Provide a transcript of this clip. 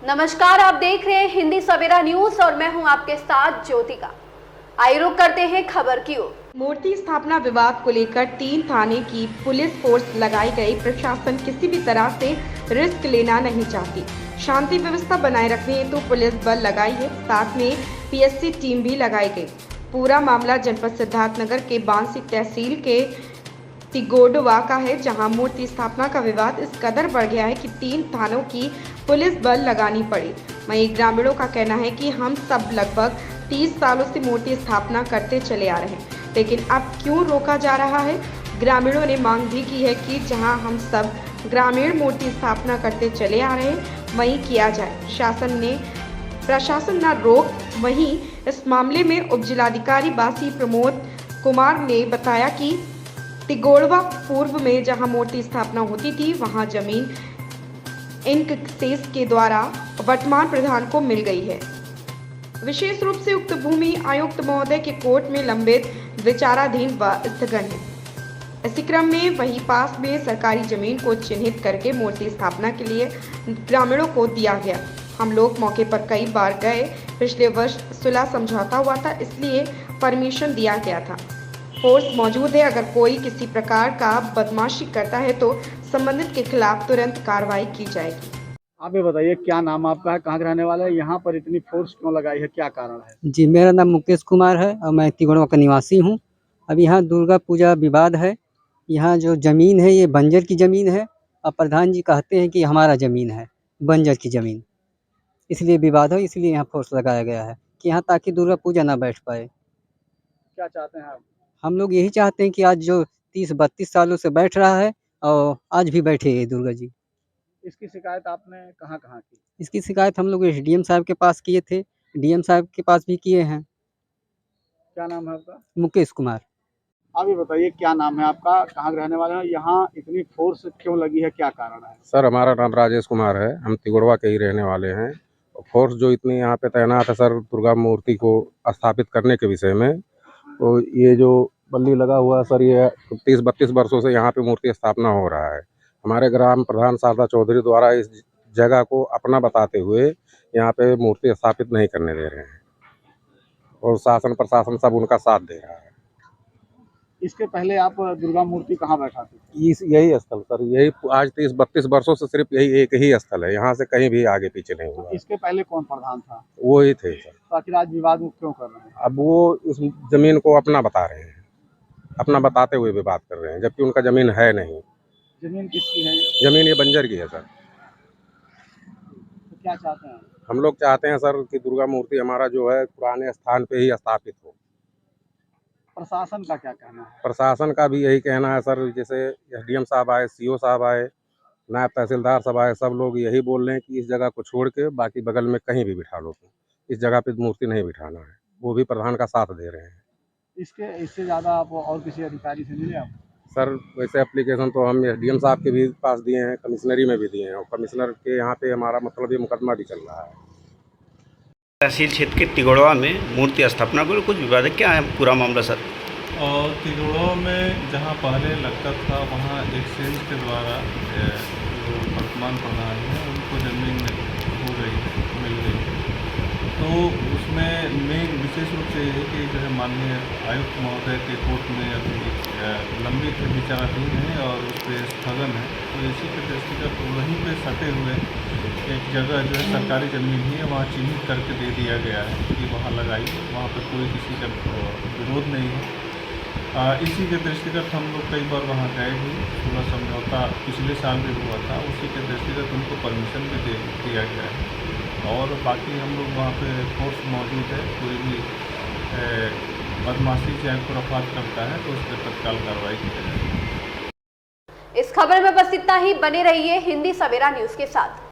नमस्कार, आप देख रहे हैं हिंदी सवेरा न्यूज और मैं हूं आपके साथ ज्योतिका। आइए रुक करते हैं खबर की ओर। मूर्ति स्थापना विवाद को लेकर 3 थाने की पुलिस फोर्स लगाई गई। प्रशासन किसी भी तरह से रिस्क लेना नहीं चाहती। शांति व्यवस्था बनाए रखने हेतु पुलिस बल लगाई है, साथ में पीएससी टीम भी लगाई गई। पूरा मामला जनपद सिद्धार्थनगर के बांसी तहसील के तिगोडवा का है, जहां मूर्ति स्थापना का विवाद इस कदर बढ़ गया है कि 3 थानों की पुलिस बल लगानी पड़ी। वहीं ग्रामीणों का कहना है कि हम सब लगभग 30 सालों से मूर्ति स्थापना करते चले आ रहे हैं, लेकिन अब क्यों रोका जा रहा है। ग्रामीणों ने मांग भी की है कि जहां हम सब ग्रामीण मूर्ति स्थापना करते चले आ रहे हैं वहीं किया जाए। प्रशासन न रोक। वहीं इस मामले में उप जिलाधिकारी बासी प्रमोद कुमार ने बताया कि तिगोड़वा पूर्व में जहां मूर्ति स्थापना होती थी वहां जमीन इंकसेस के द्वारा वर्तमान प्रधान को मिल गई है। विशेष रूप से उक्त भूमि आयुक्त महोदय के कोर्ट में लंबित विचाराधीन व स्थगन है। इसी क्रम में वहीं पास में सरकारी जमीन को चिन्हित करके मूर्ति स्थापना के लिए ग्रामीणों को दिया गया। हम लोग मौके पर कई बार गए। पिछले वर्ष सुलह समझौता हुआ था, इसलिए परमिशन दिया गया था। फोर्स मौजूद है। अगर कोई किसी प्रकार का बदमाशी करता है तो संबंधित के खिलाफ तुरंत कार्रवाई की जाएगी। आप ये बताइए, क्या नाम आपका है, कहाँ के रहने वाले हैं, यहाँ पर इतनी फोर्स क्यों लगाई है, क्या कारण है? जी, मेरा नाम मुकेश कुमार है और मैं तिगोड़वा का निवासी हूँ। अब यहाँ दुर्गा पूजा विवाद है। यहाँ जो ज़मीन है ये बंजर की ज़मीन है और प्रधान जी कहते हैं कि हमारा ज़मीन है, बंजर की ज़मीन। इसलिए विवाद है, इसलिए यहाँ फोर्स लगाया गया है कि यहाँ ताकि दुर्गा पूजा ना बैठ पाए। क्या चाहते हैं आप? हम लोग यही चाहते हैं कि आज जो 30-32 सालों से बैठ रहा है और आज भी बैठे ये दुर्गा जी। इसकी शिकायत आपने कहाँ कहाँ की? इसकी शिकायत हम लोग एसडीएम साहब के पास किए थे, डीएम साहब के पास भी किए हैं। क्या नाम है आपका? मुकेश कुमार। आप ये बताइए, क्या नाम है आपका, कहाँ के रहने वाले हैं, यहाँ इतनी फोर्स क्यों लगी है, क्या कारण है? सर, हमारा नाम राजेश कुमार है। हम तिगोड़वा के ही रहने वाले हैं। फोर्स जो इतनी यहाँ पे तैनात है सर दुर्गा मूर्ति को स्थापित करने के विषय में, तो ये जो बल्ली लगा हुआ है सर, ये 30-32 वर्षों से यहाँ पे मूर्ति स्थापना हो रहा है। हमारे ग्राम प्रधान शारदा चौधरी द्वारा इस जगह को अपना बताते हुए यहाँ पे मूर्ति स्थापित नहीं करने दे रहे हैं और शासन प्रशासन सब उनका साथ दे रहा है। इसके पहले आप दुर्गा मूर्ति कहाँ बैठाते थे? यही स्थल सर, यही आज 30-32 वर्षों से सिर्फ यही एक ही स्थल है, यहाँ से कहीं भी आगे पीछे नहीं हुआ। इसके पहले कौन प्रधान था? वो ही थे सर। तो आखिर आज विवाद में क्यों कर रहे हैं? अब वो इस जमीन को अपना बता रहे हैं, अपना बताते हुए भी बात कर रहे हैं, जबकि उनका जमीन है नहीं। जमीन किसकी है? जमीन ये बंजर की है सर। तो क्या चाहते हैं? हम लोग चाहते हैं सर कि दुर्गा मूर्ति हमारा जो है पुराने स्थान पे ही स्थापित हो। प्रशासन का क्या कहना है? प्रशासन का भी यही कहना है सर, जैसे एसडीएम साहब आए, सीओ साहब आए, नायब तहसीलदार साहब आए, सब लोग यही बोल रहे हैं कि इस जगह को छोड़ के बाकी बगल में कहीं भी बिठा लो, इस जगह पे मूर्ति नहीं बिठाना है। वो भी प्रधान का साथ दे रहे हैं। इससे ज़्यादा आप और किसी अधिकारी से मिले आप? सर, वैसे एप्लीकेशन तो हम एसडीएम साहब के भी पास दिए हैं, कमिश्नरी में भी दिए हैं और कमिश्नर के यहाँ पे हमारा मतलब ये मुकदमा भी चल रहा है। तहसील क्षेत्र के तिगोड़वा में मूर्ति स्थापना को कुछ विवाद है, क्या है पूरा मामला सर? और तिगोड़वा में जहाँ पहले लगता था वहाँ एक्सचेंज के द्वारा जो वर्तमान प्रधान है उनको ज़मीन हो गई है, मिल गई है। तो उसमें मेन विशेष रूप से ये है कि जो है माननीय आयुक्त महोदय के कोर्ट में अभी लंबित विचाराधीन है और उस पर स्थगन है। तो इसी के दृष्टिगत वहीं पर सटे हुए एक जगह जो है सरकारी ज़मीन ही है, वहाँ चिन्हित करके दे दिया गया है कि वहाँ लगाइए, वहाँ पर कोई किसी का विरोध नहीं है। इसी के दृष्टिगत हम लोग कई बार वहाँ गए भी, सुलह समझौता पिछले साल भी हुआ था, उसी के दृष्टिगत उनको परमिशन भी दे दिया गया है और बाकी हम लोग वहाँ पे फोर्स मौजूद है। कोई भी बदमाशी चाहे खुराफात करता है तो उस पर तत्काल कार्रवाई की जाएगी। इस खबर में बस इतना ही। बने रहिए हिंदी सवेरा न्यूज के साथ।